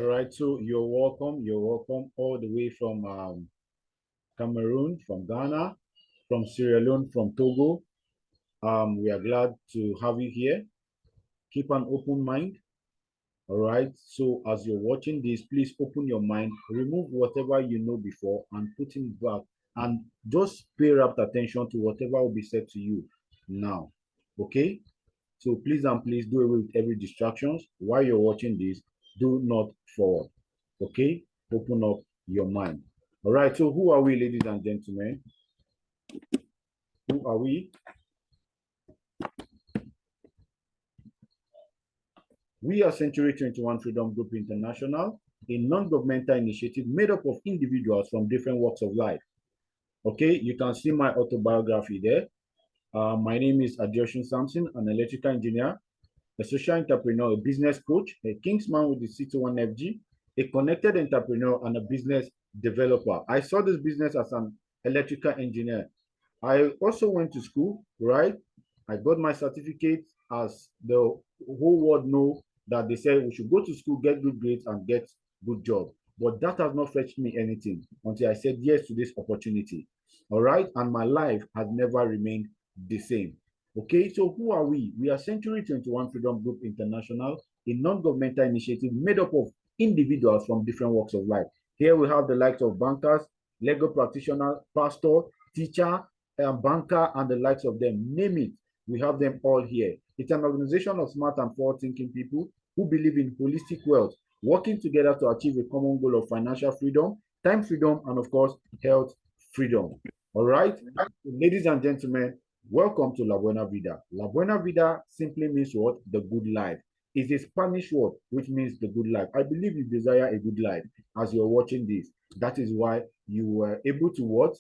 All right, so you're welcome. You're welcome all the way from Cameroon, from Ghana, from Sierra Leone, from Togo. We are glad to have you here. Keep an open mind. All right. So as you're watching this, please open your mind, remove whatever you know before, and put it back, and just pay rapt attention to whatever will be said to you now. Okay. So please and please do away with every distractions while you're watching this. Do not forward. Okay. Open up your mind. All right. So who are we, ladies and gentlemen? Who are we? We are Century 21 Freedom Group International, a non-governmental initiative made up of individuals from different walks of life. Okay, you can see my autobiography there. My name is Adeosun Samson, an electrical engineer, a social entrepreneur, a business coach, a Kingsman with the C21FG, a connected entrepreneur, and a business developer. I saw this business as an electrical engineer. I also went to school, right? I got my certificate as the whole world know that they said we should go to school, get good grades, and get good job. But that has not fetched me anything until I said yes to this opportunity. All right. And my life has never remained the same. Okay. So who are we? We are Century 21 Freedom Group International, a non-governmental initiative made up of individuals from different walks of life. Here we have the likes of bankers, legal practitioners, pastor, teacher, banker, and the likes of them. Name it. We have them all here. It's an organization of smart and forward-thinking people who believe in holistic wealth, working together to achieve a common goal of financial freedom, time freedom, and of course, health freedom. All right, ladies and gentlemen, welcome to La Buena Vida. La Buena Vida simply means what? The good life. It's a Spanish word which means the good life. I believe you desire a good life as you're watching this. That is why you were able to what?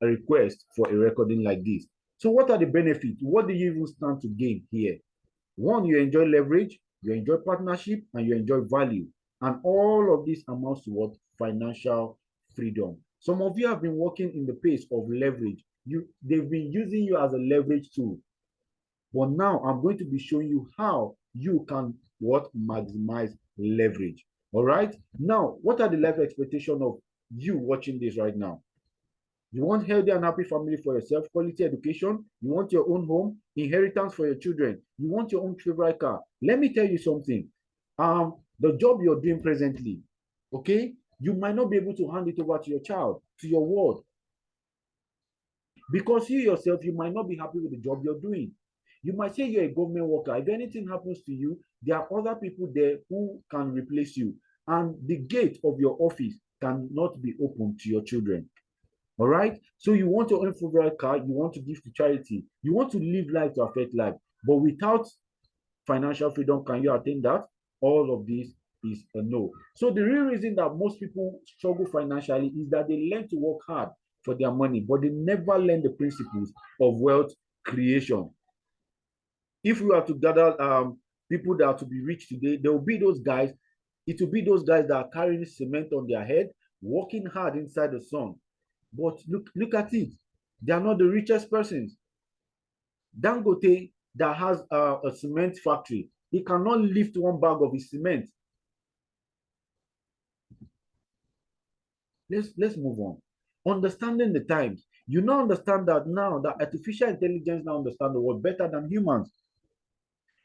A request for a recording like this. So what are the benefits? What do you even stand to gain here? One, you enjoy leverage, you enjoy partnership, and you enjoy value. And all of this amounts to what? Financial freedom. Some of you have been working in the pace of leverage. They've been using you as a leverage tool. But now I'm going to be showing you how you can what? Maximize leverage. All right. Now, what are the life expectations of you watching this right now? You want healthy and happy family for yourself, quality education. You want your own home, inheritance for your children. You want your own favorite car. Let me tell you something. The job you're doing presently, okay, you might not be able to hand it over to your child, to your ward. Because you yourself, you might not be happy with the job you're doing. You might say you're a government worker. If anything happens to you, there are other people there who can replace you. And the gate of your office cannot be open to your children. All right. So you want your own favorite car, you want to give to charity, you want to live life to affect life. But without financial freedom, can you attain that? All of this is a no. So the real reason that most people struggle financially is that they learn to work hard for their money, but they never learn the principles of wealth creation. If we are to gather people that are to be rich today, there will be those guys. It will be those guys that are carrying cement on their head, working hard inside the sun. But look at it. They are not the richest persons. Dangote that has a cement factory, he cannot lift one bag of his cement. Let's move on. Understanding the times. You now understand that now that artificial intelligence now understand the world better than humans.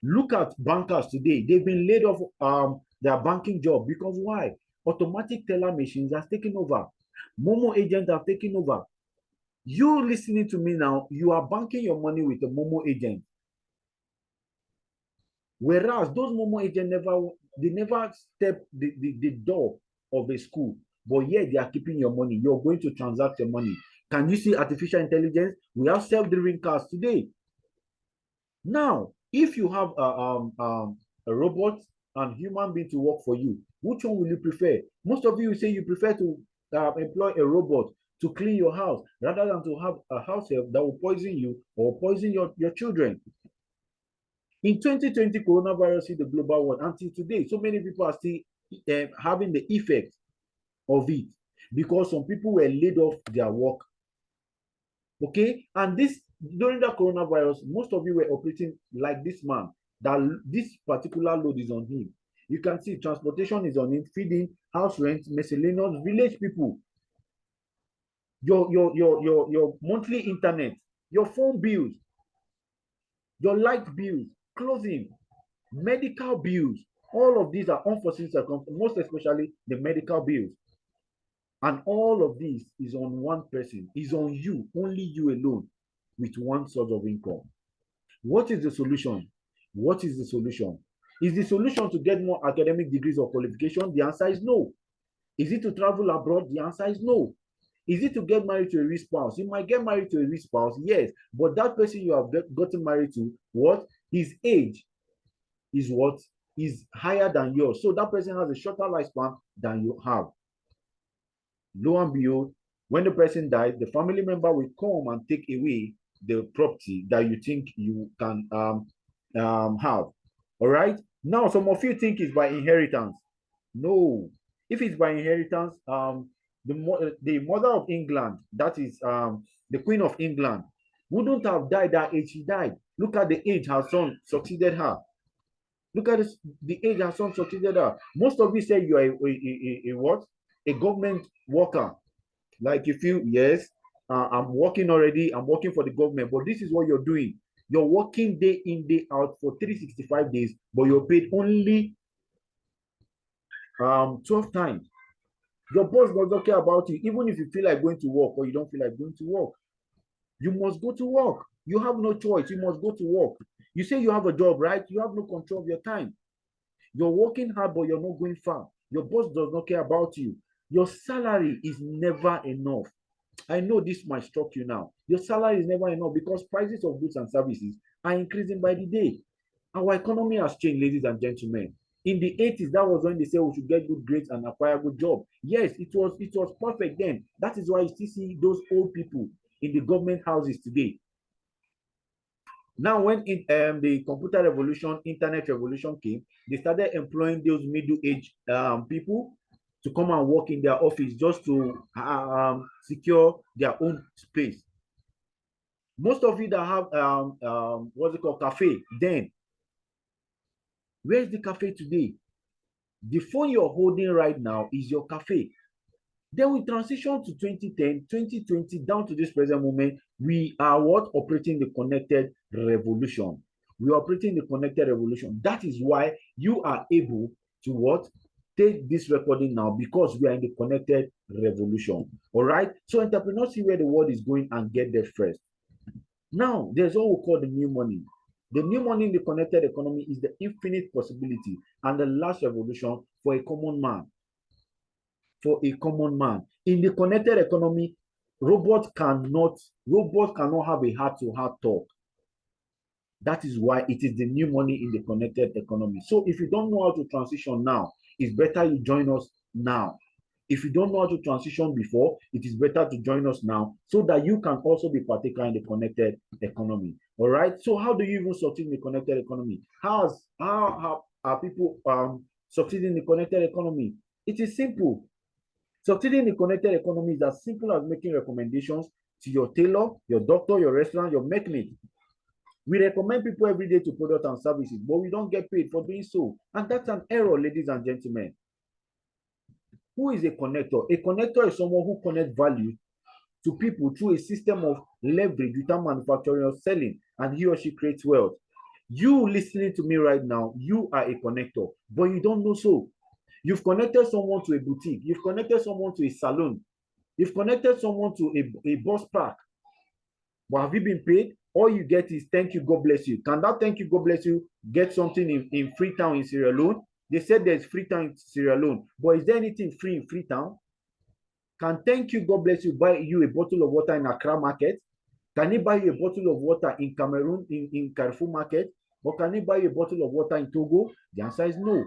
Look at bankers today. They've been laid off their banking job because why? Automatic teller machines have taken over. Momo agents have taken over. You listening to me now, you are banking your money with a Momo agent. Whereas those Momo agents never step the door of a school, but yet they are keeping your money. You're going to transact your money. Can you see artificial intelligence? We have self-driving cars today. Now, if you have a robot and human being to work for you, which one will you prefer? Most of you will say you prefer to employ a robot to clean your house rather than to have a house help that will poison you or poison your children. In 2020, coronavirus hit the global world. Until today, so many people are still having the effect of it because some people were laid off their work. Okay, and during the coronavirus, most of you were operating like this man, that this particular load is on him. You can see transportation is on it, feeding, house rent, miscellaneous, village people, your monthly internet, your phone bills, your light bills, clothing, medical bills. All of these are unforeseen circumstances, most especially the medical bills. And all of this is on one person, is on you, only you alone, with one source of income. What is the solution? What is the solution? Is the solution to get more academic degrees or qualification? The answer is no. Is it to travel abroad? The answer is no. Is it to get married to a rich spouse? You might get married to a rich spouse, yes, but that person you have gotten married to, what? His age is what? Is higher than yours. So that person has a shorter lifespan than you have. Lo and behold, when the person dies, the family member will come and take away the property that you think you can have. All right. Now, some of you think it's by inheritance. No. If it's by inheritance, the mother of England, that is the Queen of England, wouldn't have died that age she died. Look at the age her son succeeded her. Look at this, the age her son succeeded her. Most of you say you are a what? A government worker. Like if you, yes, I'm working already, I'm working for the government, but this is what you're doing. You're working day in, day out for 365 days, but you're paid only 12 times. Your boss doesn't care about you, even if you feel like going to work or you don't feel like going to work. You must go to work. You have no choice. You must go to work. You say you have a job, right? You have no control of your time. You're working hard, but you're not going far. Your boss does not care about you. Your salary is never enough. I know this might shock you now. Your salary is never enough because prices of goods and services are increasing by the day. Our economy has changed, ladies and gentlemen. In the 80s, that was when they said we should get good grades and acquire good job. Yes, it was perfect then. That is why you still see those old people in the government houses today. Now, when the computer revolution, internet revolution came, they started employing those middle-aged people to come and work in their office just to secure their own space. Most of you that have what's it called, cafe, then where's the cafe today? The phone you're holding right now is your cafe. Then we transition to 2010, 2020, down to this present moment. We are what? Operating the connected revolution. We are operating the connected revolution. That is why you are able to what? Take this recording now, because we are in the connected revolution. All right. So entrepreneurs see where the world is going and get there first. Now, there's what we call the new money. The new money in the connected economy is the infinite possibility and the last revolution for a common man. For a common man. In the connected economy, robots cannot have a heart-to-heart talk. That is why it is the new money in the connected economy. So if you don't know how to transition now, it's better you join us now. If you don't know how to transition before, it is better to join us now so that you can also be partaker in the connected economy. All right. So how do you even succeed in the connected economy? How are people succeeding in the connected economy? It is simple. Succeeding in the connected economy is as simple as making recommendations to your tailor, your doctor, your restaurant, your mechanic. We recommend people every day to products and services, but we don't get paid for doing so. And that's an error, ladies and gentlemen. Who is a connector? A connector is someone who connects value to people through a system of leverage without manufacturing or selling, and he or she creates wealth. You listening to me right now, you are a connector, but you don't know so. You've connected someone to a boutique. You've connected someone to a salon. You've connected someone to a bus park. But have you been paid? All you get is thank you, God bless you. Can that thank you, God bless you get something in Freetown in Sierra Leone? They said there's Freetown in Sierra Leone. But is there anything free in Freetown? Can thank you, God bless you buy you a bottle of water in Accra market? Can he buy you a bottle of water in Cameroon, in Carrefour market? Or can he buy you a bottle of water in Togo? The answer is no.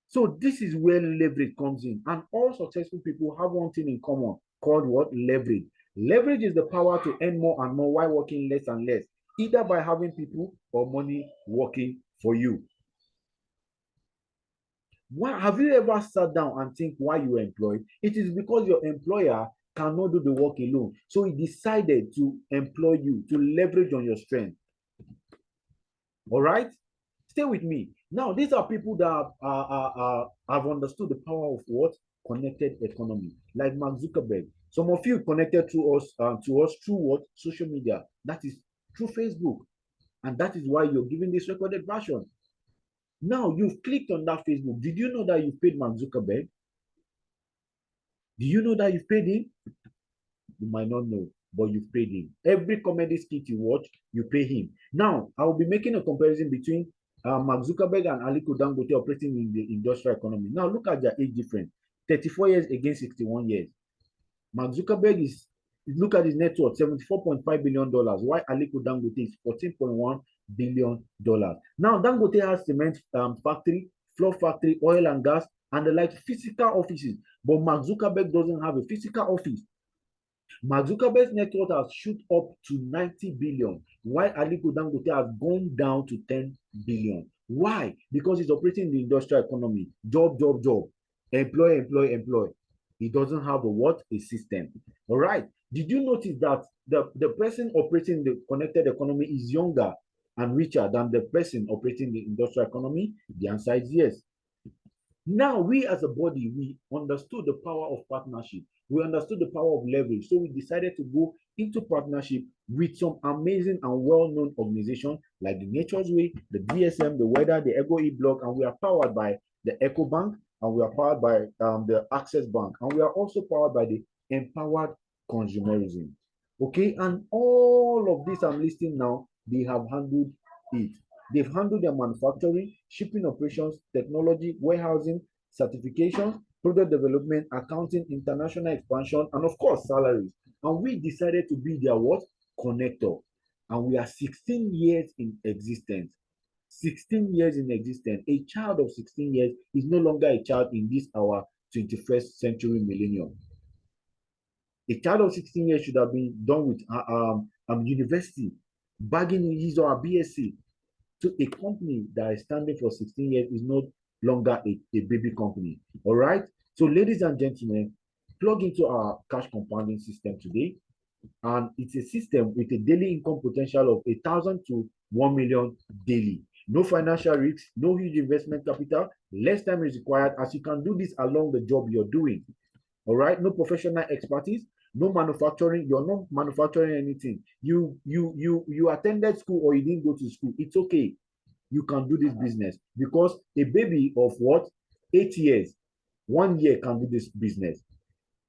So this is where leverage comes in. And all successful people have one thing in common called what? Leverage. Leverage is the power to earn more and more while working less and less, either by having people or money working for you. Why, have you ever sat down and think why you are employed? It is because your employer cannot do the work alone. So he decided to employ you to leverage on your strength. All right? Stay with me. Now, these are people that have understood the power of what? Connected economy. Like Mark Zuckerberg. Some of you connected to us through what? Social media. That is through Facebook. And that is why you're giving this recorded version. Now, you've clicked on that Facebook. Did you know that you paid Mark Zuckerberg? Do you know that you've paid him? You might not know, but you've paid him. Every comedy skit you watch, you pay him. Now, I will be making a comparison between Mark Zuckerberg and Aliko Dangote operating in the industrial economy. Now, look at their age difference. 34 years against 61 years. Mark Zuckerberg is, look at his net worth, $74.5 billion, while Aliko Dangote is $14.1 billion. Now, Dangote has cement factory, floor factory, oil and gas, and the like physical offices. But Mark Zuckerberg doesn't have a physical office. Mark Zuckerberg's net worth has shoot up to 90 billion, while Aliko Dangote has gone down to 10 billion. Why? Because he's operating in the industrial economy. Job, job, job. Employ, employ, employ. He doesn't have a what? A system. All right. Did you notice that the person operating the connected economy is younger and richer than the person operating the industrial economy? The answer is yes. Now, we as a body, we understood the power of partnership. We understood the power of leverage. So we decided to go into partnership with some amazing and well-known organizations like the Nature's Way, the DSM, the Weather, the Ego E-Block, and we are powered by the Eco Bank, and we are powered by the Access Bank, and we are also powered by the Empowered Consumerism. Okay, and all of this I'm listing now, they have handled it. They've handled their manufacturing, shipping operations, technology, warehousing, certification, product development, accounting, international expansion, and of course, salaries. And we decided to be their what? Connector. And we are 16 years in existence. 16 years in existence. A child of 16 years is no longer a child in this our 21st century millennium. A child of 16 years should have been done with university, bagging his or her BSc. So a company that is standing for 16 years is no longer a baby company. All right. So, ladies and gentlemen, plug into our cash compounding system today. And it's a system with a daily income potential of 1,000 to 1 million daily. No financial risks, no huge investment capital, less time is required as you can do this along the job you're doing. All right. No professional expertise, no manufacturing. You're not manufacturing anything. You attended school or you didn't go to school. It's okay. You can do this business because a baby of what? 8 years, 1 year can do this business.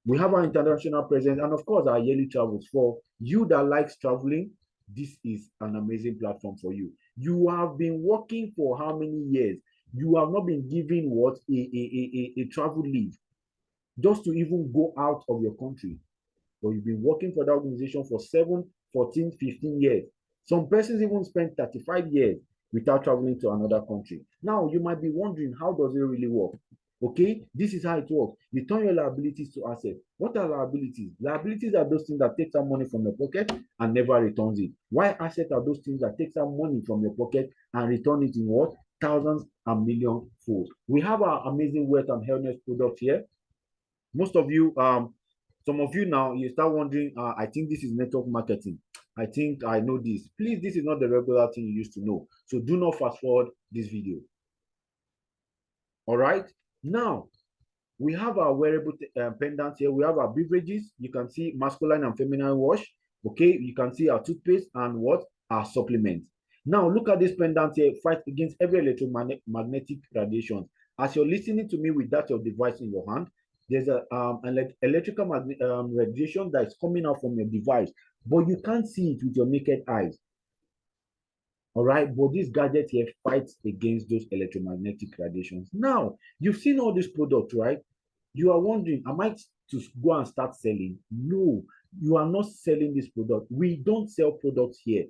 We have our international presence and of course our yearly travels. For you that likes traveling, this is an amazing platform for you. You have been working for how many years? You have not been given what? A travel leave just to even go out of your country. But you've been working for that organization for 7, 14, 15 years. Some persons even spend 35 years without traveling to another country. Now, you might be wondering, how does it really work? Okay, this is how it works. You turn your liabilities to assets. What are liabilities? Liabilities are those things that take some money from your pocket and never returns it. Why assets are those things that take some money from your pocket and return it in what? Thousands and millions fold. We have our amazing wealth and healthness product here. Most of you, some of you now, you start wondering, I think this is network marketing. I think I know this. Please, this is not the regular thing you used to know. So do not fast forward this video. All right. Now, we have our wearable pendants here. We have our beverages. You can see masculine and feminine wash. Okay. You can see our toothpaste and what? Our supplements. Now, look at this pendant here. Fight against every electromagnetic radiation. As you're listening to me with that your device in your hand, there's an electrical radiation that is coming out from your device, but you can't see it with your naked eyes. All right, but this gadget here fights against those electromagnetic radiations. Now, you've seen all these products, right? You are wondering, am I to go and start selling? No, you are not selling this product. We don't sell products here.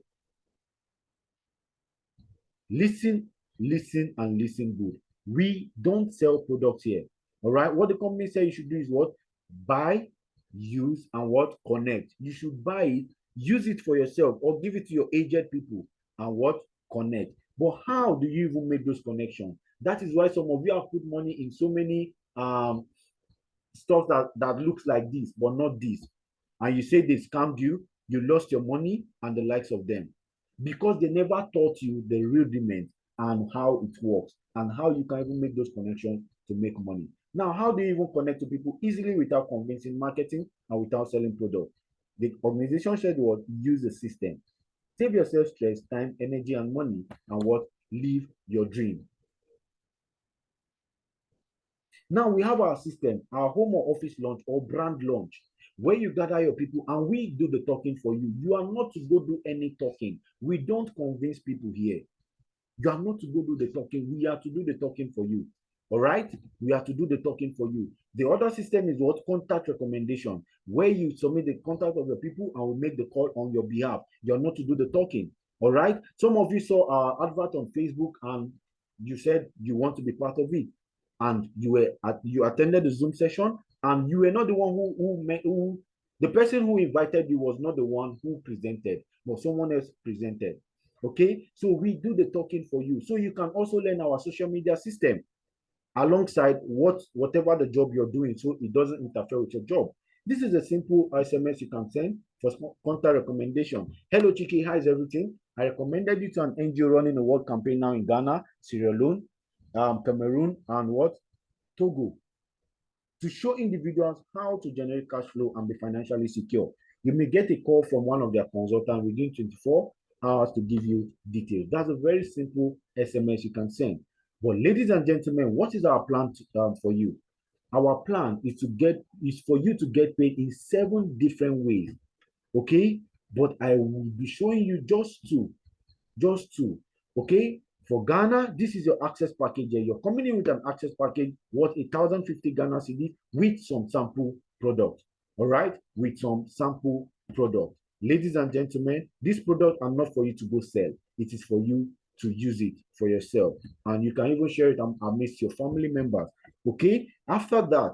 Listen, listen, and listen good. We don't sell products here. All right. What the company says you should do is what? Buy, use, and what? Connect. You should buy it, use it for yourself, or give it to your aged people and what? Connect. But how do you even make those connections? That is why some of you have put money in so many stuff that looks like this, but not this. And you say they scammed you, you lost your money and the likes of them. Because they never taught you the rudiment and how it works and how you can even make those connections to make money. Now, how do you even connect to people easily without convincing marketing and without selling products? The organization said what? Use the system. Save yourself stress, time, energy, and money, and what? Live your dream. Now we have our system, our home or office launch or brand launch, where you gather your people and we do the talking for you. You are not to go do any talking. We don't convince people here. You are not to go do the talking. We are to do the talking for you. All right? We are to do the talking for you. The other system is what? Contact recommendation, where you submit the contact of the people and we make the call on your behalf. You are not to do the talking. All right? Some of you saw our advert on Facebook and you said you want to be part of it. And you attended the Zoom session and you were not the one who the person who invited you was not the one who presented, but someone else presented. Okay, so we do the talking for you, so you can also learn our social media system alongside whatever the job you're doing, so it doesn't interfere with your job. This is a simple SMS you can send for contact recommendation. Hello Chiki, how is everything? I recommended you to an NGO running a world campaign now in Ghana, Sierra Leone, Cameroon, and what? Togo, to show individuals how to generate cash flow and be financially secure. You may get a call from one of their consultants within 24 hours to give you details. That's a very simple SMS you can send. But ladies and gentlemen, what is our plan for you? Our plan is for you to get paid in 7 different ways. Okay, but I will be showing you just two. Okay, for Ghana, this is your access package. You're coming in with an access package worth 1,050 Ghana cedis with some sample product. All right, with some sample product. Ladies and gentlemen, this product are not for you to go sell. It is for you to use it for yourself, and you can even share it amidst your family members. Okay, after that,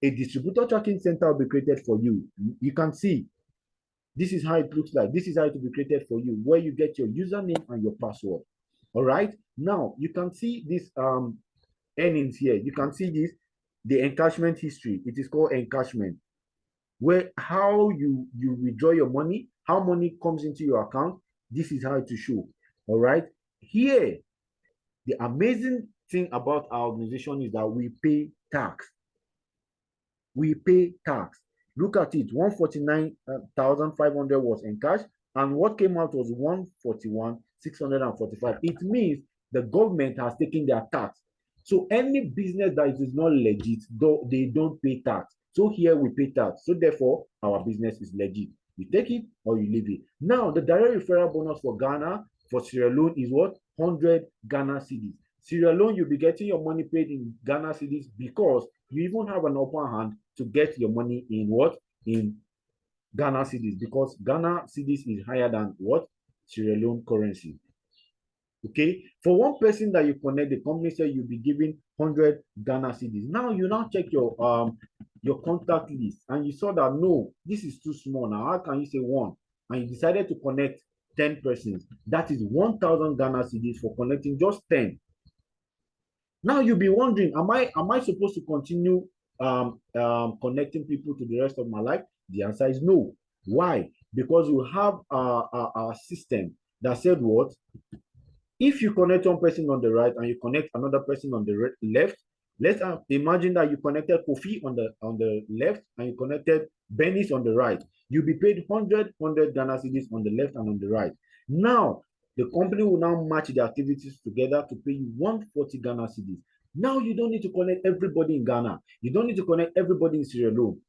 a distributor tracking center will be created for you. You can see this is how it looks like. This is how it will be created for you, where you get your username and your password. All right. Now you can see this earnings here. You can see this, the encashment history. It is called encashment, where how you withdraw your money, how money comes into your account. This is how it will show. All right. Here, the amazing thing about our organization is that we pay tax. We pay tax. Look at it, 149,500 was in cash, and what came out was 141,645. It means the government has taken their tax. So any business that is not legit, though they don't pay tax. So here we pay tax. So therefore, our business is legit. You take it or you leave it. Now, the direct referral bonus for Ghana, for Sierra Leone is what? 100 Ghana cedis. Sierra Leone, you'll be getting your money paid in Ghana cedis because you even have an upper hand to get your money in what? In Ghana cedis, because Ghana cedis is higher than what? Sierra Leone currency. Okay, for one person that you connect, the company said you'll be giving 100 Ghana cedis. Now you now check your contact list and you saw that no, this is too small. Now how can you say one? And you decided to connect 10 persons. That is 1,000 Ghana cedis for connecting just 10. Now you'll be wondering, am I supposed to continue connecting people to the rest of my life? The answer is no. Why? Because you have a system that said what? If you connect one person on the right and you connect another person on the left, let's imagine that you connected Kofi on the left and you connected Benis on the right. You'll be paid 100 Ghana cedis on the left and on the right. Now, the company will now match the activities together to pay you 140 Ghana cedis. Now you don't need to connect everybody in Ghana. You don't need to connect everybody in Sierra Leone.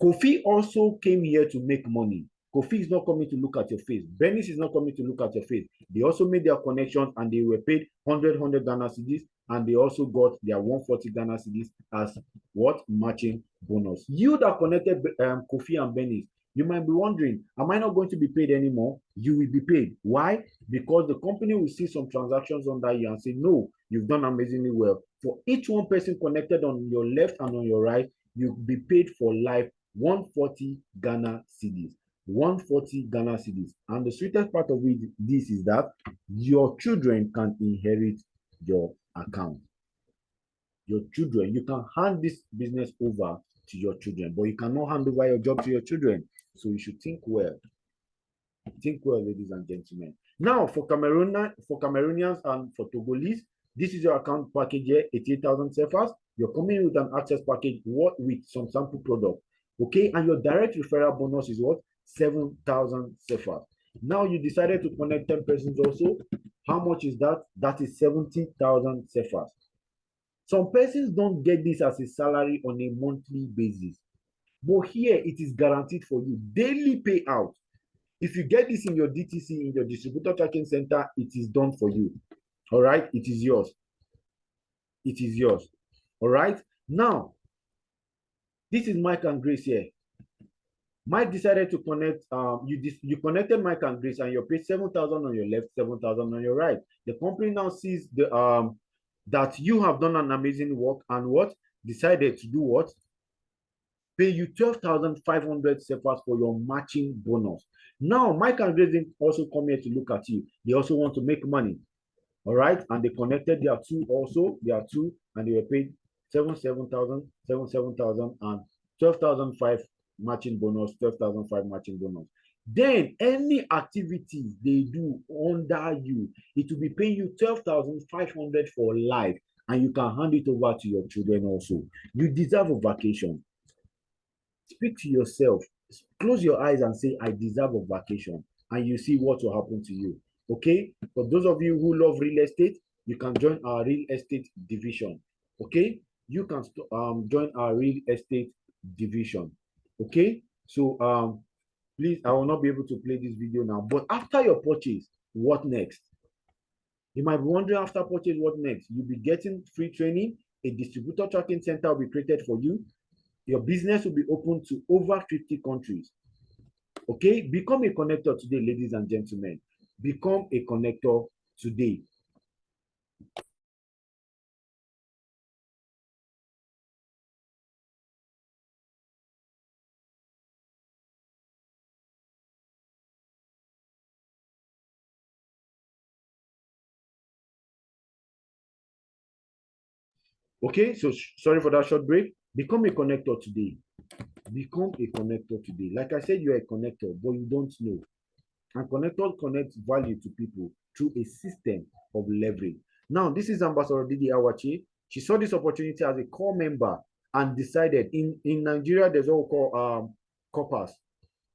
Kofi also came here to make money. Kofi is not coming to look at your face. Benis is not coming to look at your face. They also made their connections and they were paid 100 Ghana cedis, and they also got their 140 Ghana cedis as what? Matching bonus. You that connected Kofi and Benis, you might be wondering, am I not going to be paid anymore? You will be paid. Why? Because the company will see some transactions under you and say, no, you've done amazingly well. For each one person connected on your left and on your right, you'll be paid for life 140 Ghana cedis. 140 Ghana cedis. And the sweetest part of this is that your children can inherit your account. Your children, you can hand this business over to your children, but you cannot hand over your job to your children. So you should think well. Think well, ladies and gentlemen. Now, for Cameroonians and for Togolese, this is your account package here, 88,000 CFAs. You're coming with an access package with some sample product. Okay, and your direct referral bonus is what? 7,000 CFAs. Now you decided to connect 10 persons also. How much is that? That is 70,000 CFAs. Some persons don't get this as a salary on a monthly basis. But here it is guaranteed for you. Daily payout. If you get this in your DTC, in your distributor tracking center, it is done for you. All right, it is yours. It is yours. All right. Now, this is Mike and Grace here. Mike decided to connect. You connected Mike and Grace, and you paid 7,000 on your left, 7,000 on your right. The company now sees the that you have done an amazing work and what decided to do what pay you 12,500 CFAs for your matching bonus. Now, Mike and Grace also come here to look at you. They also want to make money. All right. And they connected their two also. Their two, and they were paid 7,000, and 12,005 matching bonus, 12,005 matching bonus. Then any activities they do under you, it will be paying you 12,500 for life, and you can hand it over to your children also. You deserve a vacation. Speak to yourself. Close your eyes and say, I deserve a vacation, and you see what will happen to you. Okay, for those of you who love real estate, you can join our real estate division. Okay, you can join our real estate division. Okay, so please, I will not be able to play this video now, but after your purchase, what next? You might be wondering, after purchase, what next? You'll be getting free training. A distributor tracking center will be created for you. Your business will be open to over 50 countries. Okay, become a connector today, ladies and gentlemen. Become a connector today. Okay, so sorry for that short break. Become a connector today. Become a connector today. Like I said, you're a connector, but you don't know. And connectors connect value to people through a system of leverage. Now, this is Ambassador Didi Awachi. She saw this opportunity as a core member and decided in Nigeria, there's what we call corpus,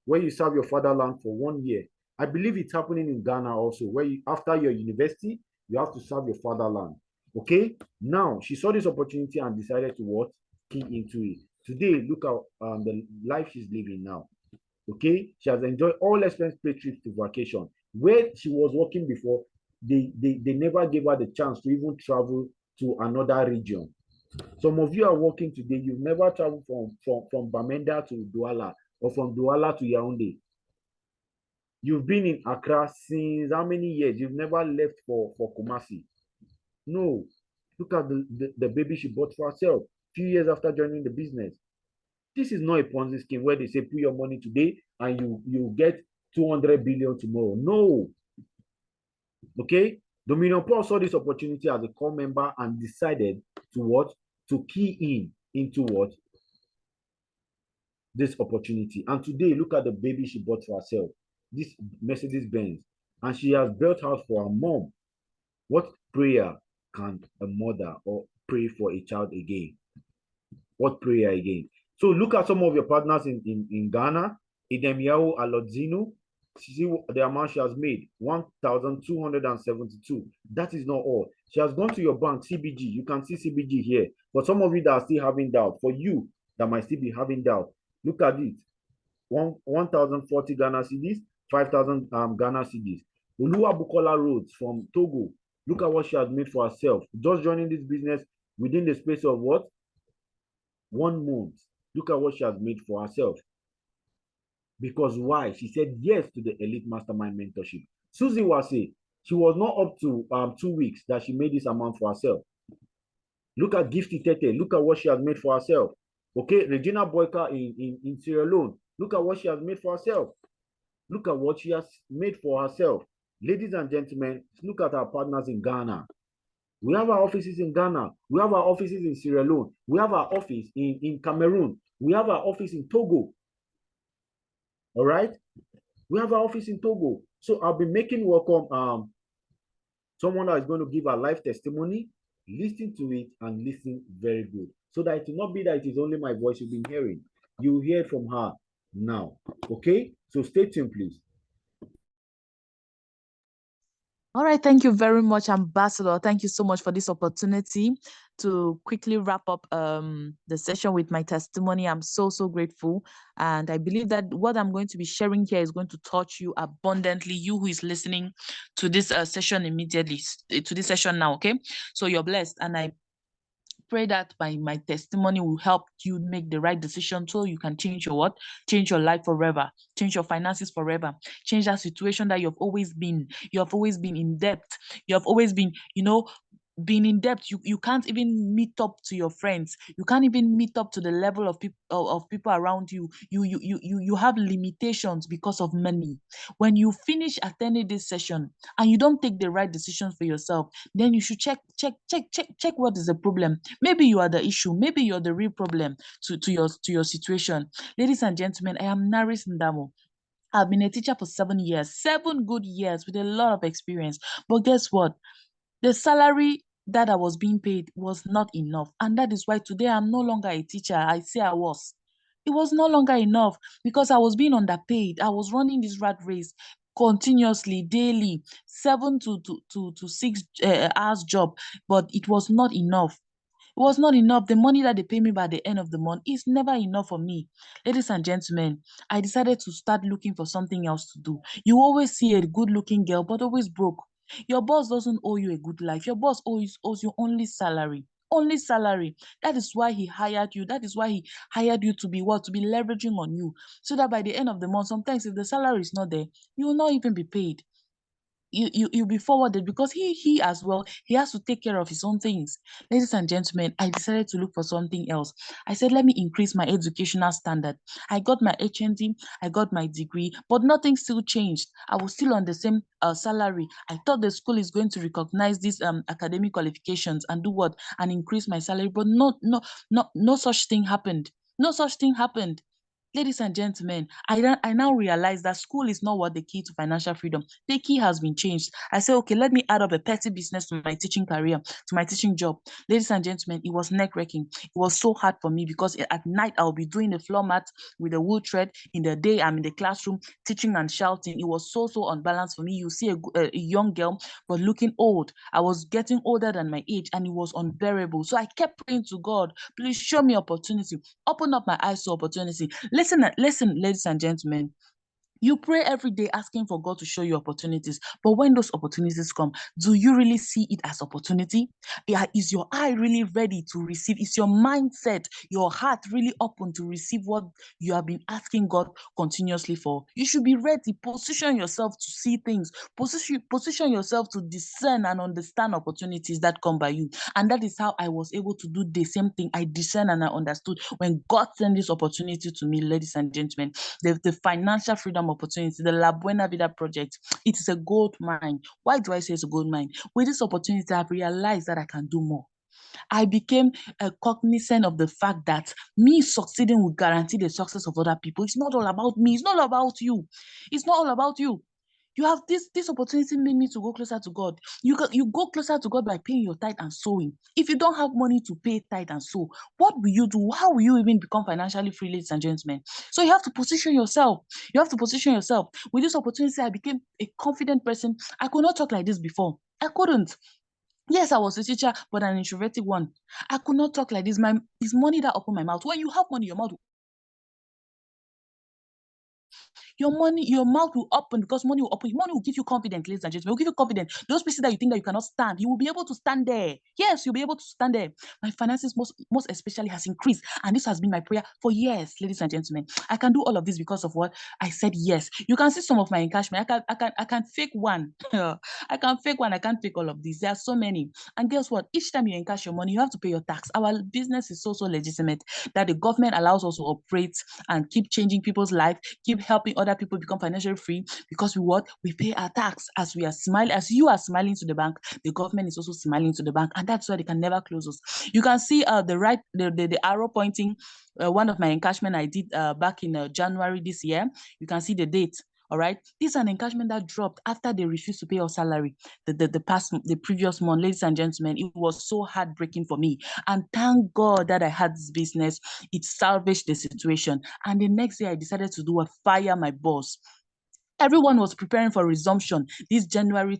where you serve your fatherland for 1 year. I believe it's happening in Ghana also, where you, after your university, you have to serve your fatherland. Okay, now she saw this opportunity and decided to what? Key into it. Today, look at the life she's living now. Okay, she has enjoyed all expense paid trips to vacation. Where she was working before, they never gave her the chance to even travel to another region. Some of you are working today, you've never traveled from Bamenda to Douala or from Douala to Yaoundé. You've been in Accra since how many years? You've never left for Kumasi. No. Look at the baby she bought for herself a few years after joining the business. This is not a Ponzi scheme where they say put your money today and you get 200 billion tomorrow. No. Okay? Dominion Paul saw this opportunity as a core member and decided to what? To key into what? This opportunity. And today, look at the baby she bought for herself. This Mercedes Benz. And she has built house for her mom. What prayer can a mother or pray for a child again? What prayer again? So look at some of your partners in Ghana. Idemiao Alodzino. See the amount she has made, 1,272. That is not all. She has gone to your bank, CBG. You can see CBG here. For some of you that are still having doubt, for you that might still be having doubt, look at it. 1,040 Ghana cedis, 5,000 Ghana cedis. Olua Bukola Roads from Togo. Look at what she has made for herself. Just joining this business within the space of what? 1 month. Look at what she has made for herself. Because why? She said yes to the Elite Mastermind mentorship. Susie Wase, she was not up to 2 weeks that she made this amount for herself. Look at Gifty Tete. Look at what she has made for herself. Okay, Regina Boyka in Sierra Leone. Look at what she has made for herself. Look at what she has made for herself. Ladies and gentlemen, look at our partners in Ghana. We have our offices in Ghana. We have our offices in Sierra Leone. We have our office in Cameroon. We have our office in Togo. All right? We have our office in Togo. So I'll be making welcome someone that is going to give a life testimony. Listen to it and listen very good, so that it will not be that it is only my voice you've been hearing. You will hear from her now. Okay, so stay tuned, please. All right, thank you very much, Ambassador. Thank you so much for this opportunity to quickly wrap up the session with my testimony. I'm so grateful, and I believe that what I'm going to be sharing here is going to touch you abundantly, you who is listening to this session immediately, to this session now, okay? So you're blessed, and I pray that my testimony will help you make the right decision, so you can change your what? Change your life forever, change your finances forever, change that situation that you've always been. You have always been in debt. You have always been, being in debt. You can't even meet up to your friends. You can't even meet up to the level of people of people around you. You have limitations because of money. When you finish attending this session and you don't take the right decisions for yourself, then you should check what is the problem. Maybe you are the issue. Maybe you're the real problem to your situation. Ladies and gentlemen, I am Naris Ndamo. I've been a teacher for 7 years, 7 good years, with a lot of experience. But guess what? The salary that I was being paid was not enough. And that is why today I'm no longer a teacher. I say I was. It was no longer enough because I was being underpaid. I was running this rat race continuously, daily, 7 to 6 hours job, but it was not enough. It was not enough. The money that they pay me by the end of the month is never enough for me. Ladies and gentlemen, I decided to start looking for something else to do. You always see a good looking girl, but always broke. Your boss doesn't owe you a good life. Your boss owes you only salary. Only salary. That is why he hired you. That is why he hired you to be what? To be leveraging on you. So that by the end of the month, sometimes if the salary is not there, you will not even be paid. You'll be forwarded because he as well, he has to take care of his own things. Ladies and gentlemen, I decided to look for something else. I said, let me increase my educational standard. I got my HND, I got my degree, but nothing still changed. I was still on the same salary. I thought the school is going to recognize these academic qualifications and do what? And increase my salary, but no such thing happened. No such thing happened. Ladies and gentlemen, I now realize that school is not what the key to financial freedom. The key has been changed. I said, okay, let me add up a petty business to my teaching career, to my teaching job. Ladies and gentlemen, it was neck-wrecking. It was so hard for me because at night I'll be doing a floor mat with a wood thread. In the day, I'm in the classroom teaching and shouting. It was so unbalanced for me. You see a young girl, but looking old. I was getting older than my age, and it was unbearable. So I kept praying to God, please show me opportunity. Open up my eyes to opportunity. Listen, ladies and gentlemen. You pray every day asking for God to show you opportunities. But when those opportunities come, do you really see it as opportunity? Is your eye really ready to receive? Is your mindset, your heart really open to receive what you have been asking God continuously for? You should be ready. Position yourself to see things. Position yourself to discern and understand opportunities that come by you. And that is how I was able to do the same thing. I discern and I understood when God sent this opportunity to me, ladies and gentlemen. The financial freedom opportunity, the La Buena Vida project, it is a gold mine. Why do I say it's a gold mine? With this opportunity, I've realized that I can do more. I became cognizant of the fact that me succeeding will guarantee the success of other people. It's not all about me. It's not all about you. It's not all about you. You have this opportunity made me to go closer to God. You go closer to God by paying your tithe and sowing. If you don't have money to pay tithe and sow, what will you do? How will you even become financially free, ladies and gentlemen? So you have to position yourself. You have to position yourself. With this opportunity, I became a confident person. I could not talk like this before. I couldn't. Yes, I was a teacher, but an introverted one. I could not talk like this. It's money that opened my mouth. When you have money, your mouth your mouth will open because money will open. Money will give you confidence, ladies and gentlemen. It will give you confidence. Those places that you think that you cannot stand, you will be able to stand there. Yes, you'll be able to stand there. My finances most especially has increased. And this has been my prayer for years, ladies and gentlemen. I can do all of this because of what I said yes. You can see some of my encashment. I can fake one. I can fake one. I can't fake all of these. There are so many. And guess what? Each time you encash your money, you have to pay your tax. Our business is so legitimate that the government allows us to operate and keep changing people's life, keep helping other people become financially free because we pay our tax. As we are smiling, as you are smiling to the bank, the government is also smiling to the bank, and that's why they can never close us. You can see the arrow pointing one of my encashment I did back in January this year. You can see the date All right. This is an encouragement that dropped after they refused to pay our salary the previous month. Ladies and gentlemen, it was so heartbreaking for me. And thank God that I had this business. It salvaged the situation. And the next day I decided to do a fire my boss. Everyone was preparing for resumption this January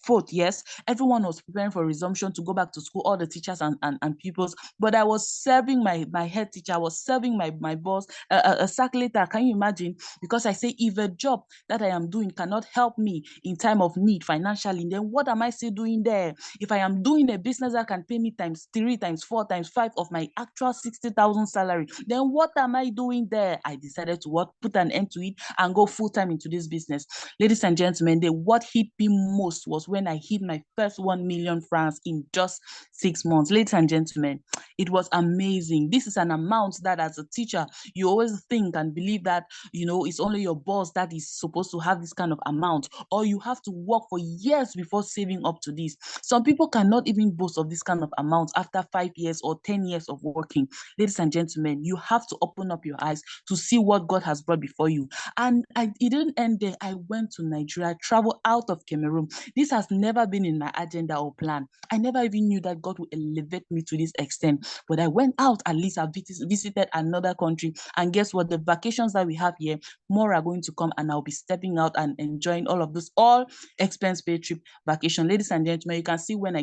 4th. Yes, everyone was preparing for resumption to go back to school, all the teachers and pupils. But I was serving my head teacher, I was serving my boss. A sack later, can you imagine? Because I say, if a job that I am doing cannot help me in time of need financially, then what am I still doing there? If I am doing a business that can pay me times 3, times 4, times 5 of my actual 60,000 salary, then what am I doing there? I decided to put an end to it and go full time into this business. Ladies and gentlemen, what hit me most was when I hit my first 1 million francs in just 6 months. Ladies and gentlemen, it was amazing. This is an amount that as a teacher, you always think and believe that, it's only your boss that is supposed to have this kind of amount, or you have to work for years before saving up to this. Some people cannot even boast of this kind of amount after 5 years or 10 years of working. Ladies and gentlemen, you have to open up your eyes to see what God has brought before you. And it didn't end there. I went to Nigeria, traveled out of Cameroon. This has never been in my agenda or plan. I never even knew that God would elevate me to this extent. But I went out, at least I visited another country. And guess what? The vacations that we have here, more are going to come, and I'll be stepping out and enjoying all of this, all expense paid trip vacation. Ladies and gentlemen, you can see when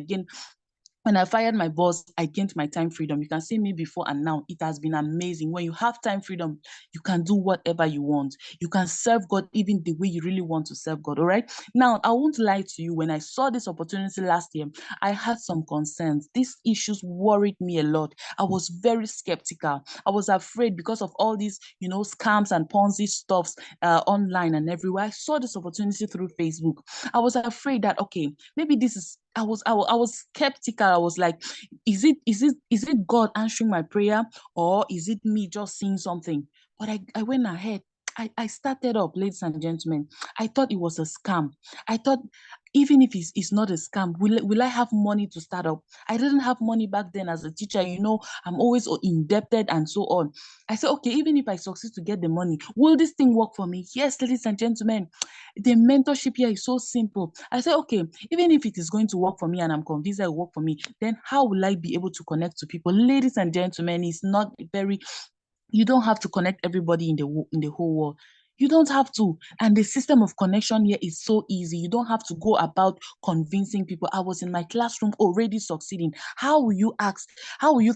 I fired my boss, I gained my time freedom. You can see me before and now. It has been amazing. When you have time freedom, you can do whatever you want. You can serve God even the way you really want to serve God. All right. Now, I won't lie to you. When I saw this opportunity last year, I had some concerns. These issues worried me a lot. I was very skeptical. I was afraid because of all these, scams and Ponzi stuffs online and everywhere. I saw this opportunity through Facebook. I was afraid that, okay, maybe this is I was skeptical. I was like, is it God answering my prayer, or is it me just seeing something? But I went ahead. I started up, ladies and gentlemen. I thought it was a scam. I thought, even if it's not a scam, will I have money to start up? I didn't have money back then as a teacher. I'm always indebted and so on. I said, okay, even if I succeed to get the money, will this thing work for me? Yes, ladies and gentlemen, the mentorship here is so simple. I said, okay, even if it is going to work for me and I'm convinced it will work for me, then how will I be able to connect to people? Ladies and gentlemen, it's not very, you don't have to connect everybody in the whole world. You don't have to. And the system of connection here is so easy. You don't have to go about convincing people. I was in my classroom already succeeding. How will you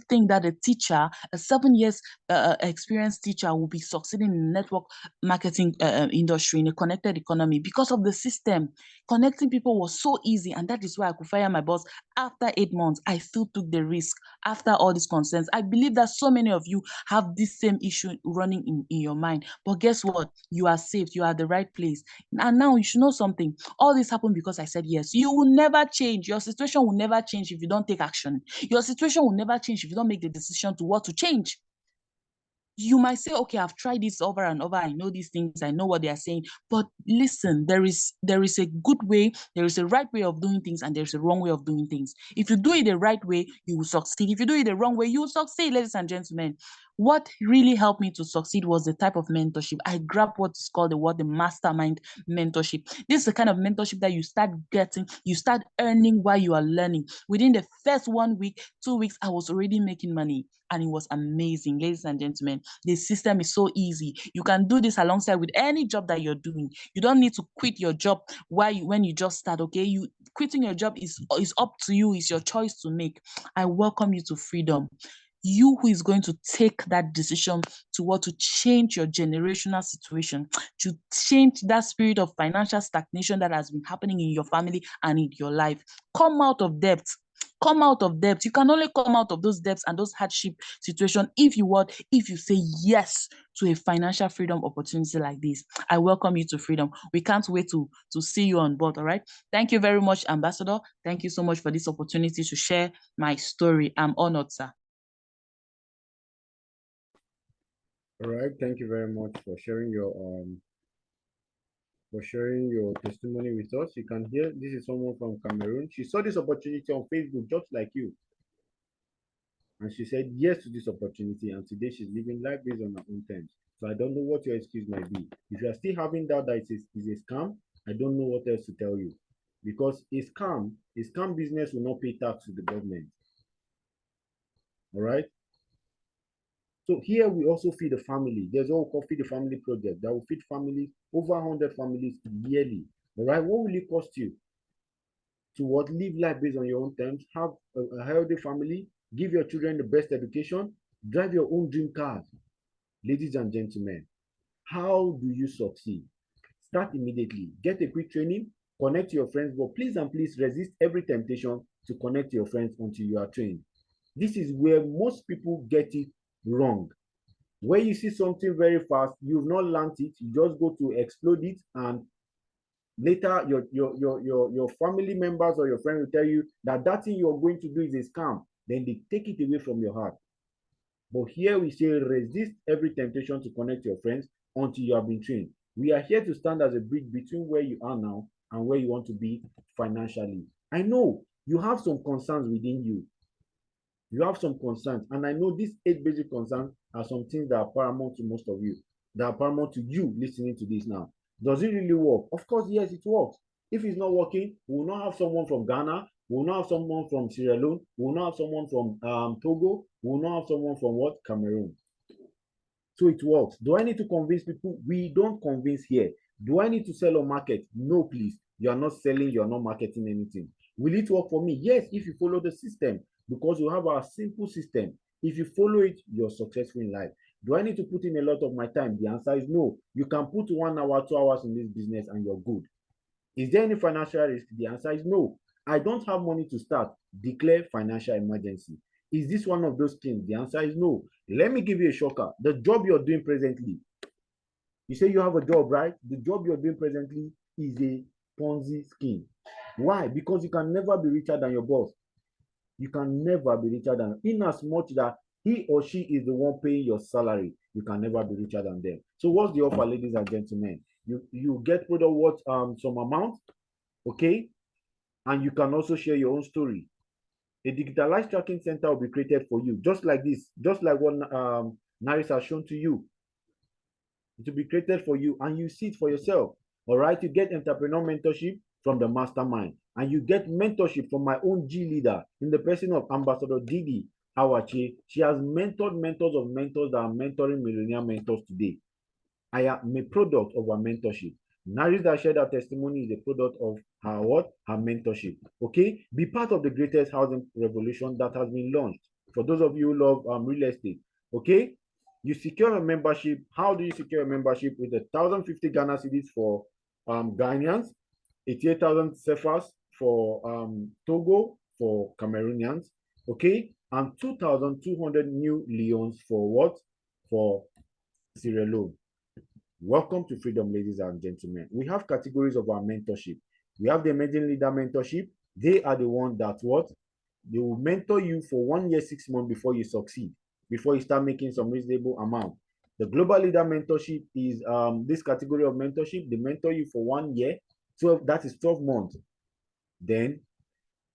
think that a teacher, a 7 years experienced teacher, will be succeeding in the network marketing industry, in a connected economy? Because of the system. Connecting people was so easy. And that is why I could fire my boss after 8 months. I still took the risk after all these concerns. I believe that so many of you have this same issue running in your mind. But guess what? You are safe. You are at the right place. And now you should know something. All this happened because I said yes. You will never change. Your situation will never change if you don't take action. Your situation will never change if you don't make the decision to what to change. You might say, okay, I've tried this over and over. I know these things. I know what they are saying. But listen, there is a good way, there is a right way of doing things, and there's a wrong way of doing things. If you do it the right way, you will succeed. If you do it the wrong way, you will succeed, ladies and gentlemen. What really helped me to succeed was the type of mentorship. I grabbed what is called the mastermind mentorship. This is the kind of mentorship that you start getting, you start earning while you are learning. Within the first 1 week, 2 weeks, I was already making money. And it was amazing, ladies and gentlemen. The system is so easy. You can do this alongside with any job that you're doing. You don't need to quit your job when you just start, okay? Quitting your job is up to you. It's your choice to make. I welcome you to freedom. You who is going to take that decision to change your generational situation, to change that spirit of financial stagnation that has been happening in your family and in your life. Come out of debt. Come out of debt. You can only come out of those debts and those hardship situations if you say yes to a financial freedom opportunity like this. I welcome you to freedom. We can't wait to see you on board. All right. Thank you very much, Ambassador. Thank you so much for this opportunity to share my story. I'm honored, sir. All right. Thank you very much for sharing your testimony with us. You can hear this is someone from Cameroon. She saw this opportunity on Facebook just like you. And she said yes to this opportunity, and today she's living life based on her own terms. So I don't know what your excuse might be. If you are still having doubt that it's a scam, I don't know what else to tell you. Because a scam business will not pay tax to the government. All right. So here we also feed the family. There's what we call Feed the Family project that will feed families, over 100 families yearly. All right. What will it cost you to what live life based on your own terms, have a healthy family, give your children the best education, drive your own dream cars? Ladies and gentlemen, how do you succeed? Start immediately. Get a quick training, connect to your friends, but please and please resist every temptation to connect to your friends until you are trained. This is where most people get it wrong. Where you see something very fast, you've not learned it, you just go to explode it, and later your family members or your friends will tell you that that thing you're going to do is a scam. Then they take it away from your heart. But here we say resist every temptation to connect to your friends until you have been trained. We are here to stand as a bridge between where you are now and where you want to be financially. I know you have some concerns within you. You have some concerns, and I know these 8 basic concerns are some things that are paramount to most of you, that are paramount to you listening to this now. Does it really work? Of course, yes, it works. If it's not working, we will not have someone from Ghana, we will not have someone from Sierra Leone, we will not have someone from Togo, we will not have someone from what? Cameroon. So it works. Do I need to convince people? We don't convince here. Do I need to sell or market? No, please. You are not selling, you are not marketing anything. Will it work for me? Yes, if you follow the system, because you have our simple system. If you follow it, you're successful in life. Do I need to put in a lot of my time? The answer is no. You can put 1 hour, 2 hours in this business and you're good. Is there any financial risk? The answer is no. I don't have money to start. Declare financial emergency. Is this one of those things? The answer is no. Let me give you a shocker. The job you're doing presently, you say you have a job, right? The job you're doing presently is a Ponzi scheme. Why? Because you can never be richer than your boss. You can never be richer than, in as much that he or she is the one paying your salary, you can never be richer than them. So what's the offer, ladies and gentlemen? You get product worth some amount, okay, and you can also share your own story. A digitalized tracking center will be created for you, just like this, just like what Naris has shown to you. It will be created for you, and you see it for yourself. All right, you get entrepreneur mentorship from the mastermind, and you get mentorship from my own G leader in the person of Ambassador Didi Awache. She has mentored mentors of mentors that are mentoring millionaire mentors today. I am a product of her mentorship. Naris that shared her testimony is a product of her what? Her mentorship. Okay? Be part of the greatest housing revolution that has been launched. For those of you who love real estate, okay? You secure a membership. How do you secure a membership? With 1,050 Ghana cedis for Ghanaians, 88,000 CFAs for Togo, for Cameroonians, okay? And 2,200 new Leons for what? For Sierra Leone. Welcome to Freedom, ladies and gentlemen. We have categories of our mentorship. We have the emerging leader mentorship. They are the ones that what? They will mentor you for 1 year, 6 months before you succeed, before you start making some reasonable amount. The global leader mentorship is this category of mentorship. They mentor you for 1 year, 12, that is 12 months. Then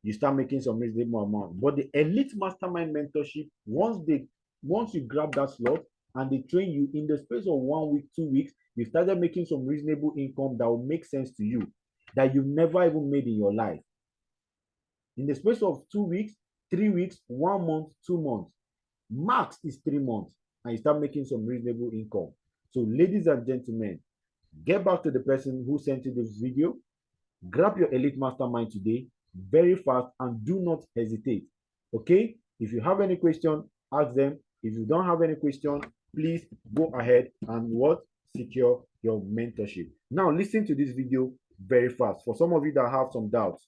you start making some reasonable amount. But the elite mastermind mentorship, once you grab that slot and they train you in the space of 1 week, 2 weeks, you started making some reasonable income that will make sense to you, that you've never even made in your life. In the space of 2 weeks, 3 weeks, 1 month, 2 months, max is 3 months, and you start making some reasonable income. So, ladies and gentlemen, get back to the person who sent you this video. Grab your elite mastermind today, very fast, and do not hesitate. Okay? If you have any question, ask them. If you don't have any question, please go ahead and what? Secure your mentorship. Now, listen to this video very fast. For some of you that have some doubts.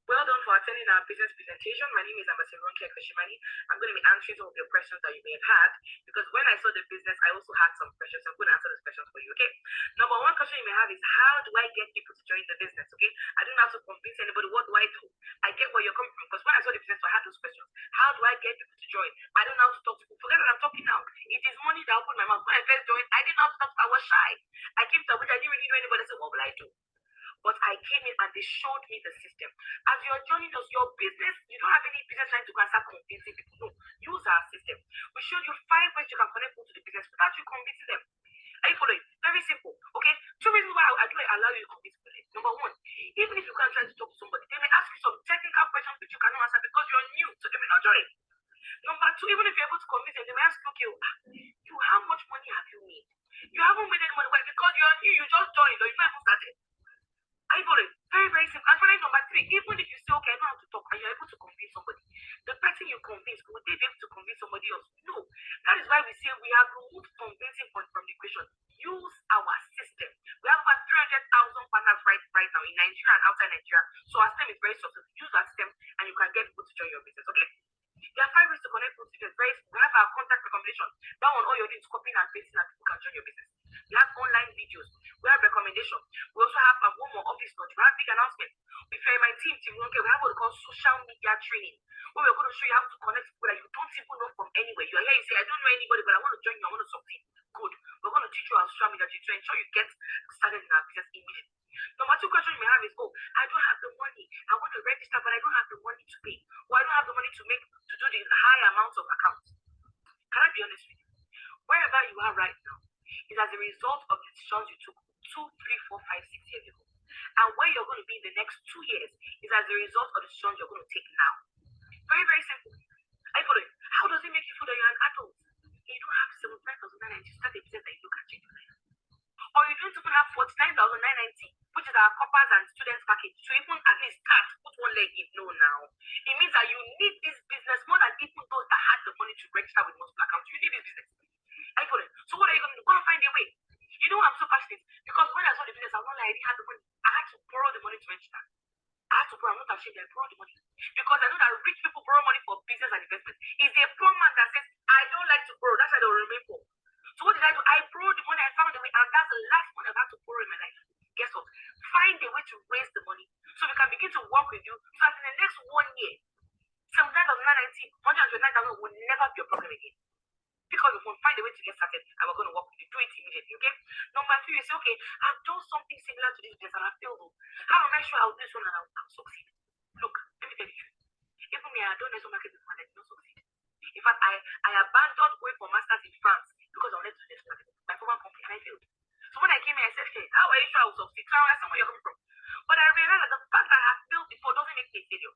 Well done for attending our business presentation. My name is Ambassador Ronke Koshimani. I'm going to be answering some of your questions that you may have had, because when I saw the business, I also had some questions. I'm going to answer those questions for you, okay? Number one question you may have is, how do I get people to join the business, okay? I don't have to convince anybody. What do I do? I get where you're coming from, because when I saw the business, I had those questions. How do I get people to join? I don't know how to talk to people. Forget that I'm talking now. It is money that opened my mouth. When I first joined, I didn't know how to talk. I was shy. I came to Abuja, I didn't really know anybody. I said, what will I do? But I came in and they showed me the system. As you're joining us, your business, you don't have any business trying to go and start convincing people. No, use our system. We showed you 5 ways you can connect people to the business without you convincing them. Are you following? Very simple. Okay. Two reasons why I do allow you to convince people. Number one, even if you can't try to talk to somebody, they may ask you some technical questions which you cannot answer because you're new, so they may not join. Number two, even if you're able to convince them, they may ask you, okay, you how much money have you made? You haven't made any money. Why? Because you're new, you just joined or you not even started. I got it. Very, very simple. And finally, number three, even if you say, okay, I don't have to talk, and you're able to convince somebody, the person you convince, will they be able to convince somebody else? No. That is why we say we have removed convincing point from the equation. Use our system. We have over 300,000 partners right now in Nigeria and outside Nigeria. So our system is very successful. Use our system and you can get people to join your business. Okay? There are 5 ways to connect people to business. We have our contact recommendation. That one, all you're doing is copying and pasting and people can join your business. We have online videos. We have recommendation. We also have a one more office launch. We have big announcement. If you're in my team, we have what we call social media training. Where we're going to show you how to connect people that you don't even know from anywhere. You're here, you say, I don't know anybody, but I want to join you. I want to succeed. Good. We're going to teach you our social media to ensure you get started in our business immediately. Number 2 question you may have is, oh, I don't have the money. I want to register, but I don't have the money to pay. Or I don't have the money to do the high amounts of accounts. Can I be honest with you? Wherever you are right now is as a result of the decisions you took 2, 3, 4, 5, 6 years ago. And where you're going to be in the next 2 years is as a result of the decisions you're going to take now. Very, very simple. I follow you. How does it make you feel that you're an adult? You don't have 79,990 to start a business that you can change your life. Or you don't even have 49,990, which is our coppers and students package, to even at least start, put one leg in. No, now. It means that you need this business more than even those that had the money to register with multiple accounts. You need this business. I follow you. So what are you going to do? Go and find a way. You know I'm so passionate because when I saw the business, I was not like, I didn't have the money. I had to borrow the money to register. I had to borrow. I'm not ashamed. I borrowed the money because I know that rich people borrow money for business and investment. It's a poor man that says, I don't like to borrow. That's why they will remain poor. So what did I do? I borrowed the money. I found the way, and that's the last money I've had to borrow in my life. Guess what? Find a way to raise the money so we can begin to work with you. So that in the next 1 year, 79,990, 129,000 will never be a problem again. Because we will find a way to get started and we're going to work with you. Do it immediately, okay? Number 3, you say, okay, I've done something similar to this business and I've failed. How am I sure I'll do this one and I'll succeed? Look, let me tell you the truth. Even me, I don't know some market before and I did not succeed. In fact, I abandoned going for masters in France because I wanted to do this my former company and I failed. So when I came here, I said, hey, how are you sure I will succeed? So I said, where you're coming from. But I realized that the fact that I have failed before doesn't make me a failure.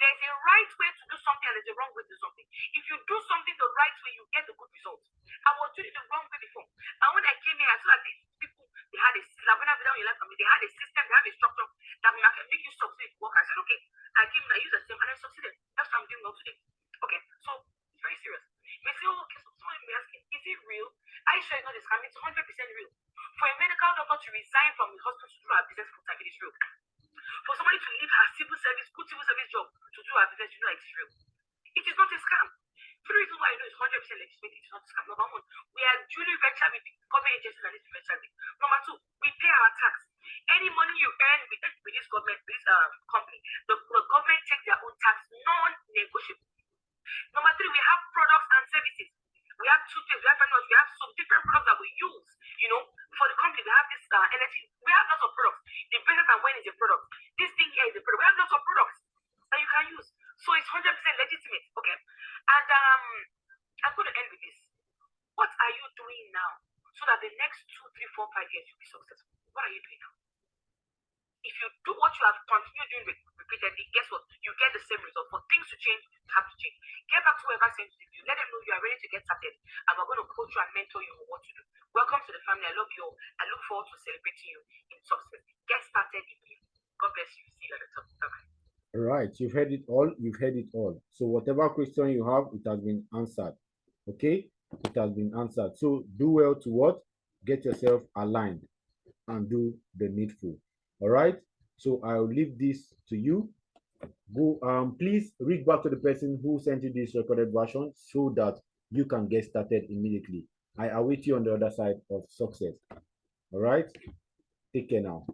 There's a right way to do something and there's a wrong way to do something. If you do something the right way, you get the good results. I was doing it the wrong way before. And when I came here, I saw that these people, they had a system. When I went down your life from me, they had a system, they have a structure that can make you succeed work. I said, okay, I came and I used the same and I succeeded. That's what I'm doing now today. Okay, so it's very serious. You may say, oh, okay, so someone may ask, is it real? Are you sure it's not a scam? It's 100% real. For a medical doctor to resign from the hospital to do our business full time, it is real. For somebody to leave her civil service, good civil service job to do our business, you know it's real. It is not a scam. 3 reasons why I know it's 100% legitimate, it is not a scam. Number 1, we are duly registered with the government agencies and this registered with. Number 2, we pay our tax. Any money you earn with this government, this company, the government takes their own tax, non-negotiable. Number 3, we have products and services. We have toothpaste, we have manuals, we have some different products that we use. You know, for the company, we have this energy. We have lots of products. The present and when is a product. This thing here is a product. We have lots of products that you can use. So it's 100% legitimate, okay? And I'm going to end with this. What are you doing now so that the next 2, 3, 4, 5 years you'll be successful? What are you doing now? If you do what you have continued doing repeatedly, guess what? You get the same result. For things to change, you have to change. Get back to whoever sent you. Let them know you are ready to get started. And we're going to coach you and mentor you on what to do. Welcome to the family. I love you all. I look forward to celebrating you in success. Get started immediately. God bless you. See you at the top. Bye-bye. All right, you've heard it all. You've heard it all. So whatever question you have, it has been answered. Okay, it has been answered. So do well to what? Get yourself aligned and do the needful. All right. So I'll leave this to you. Go. Please reach back to the person who sent you this recorded version so that you can get started immediately. I await you on the other side of success. All right. Take care now.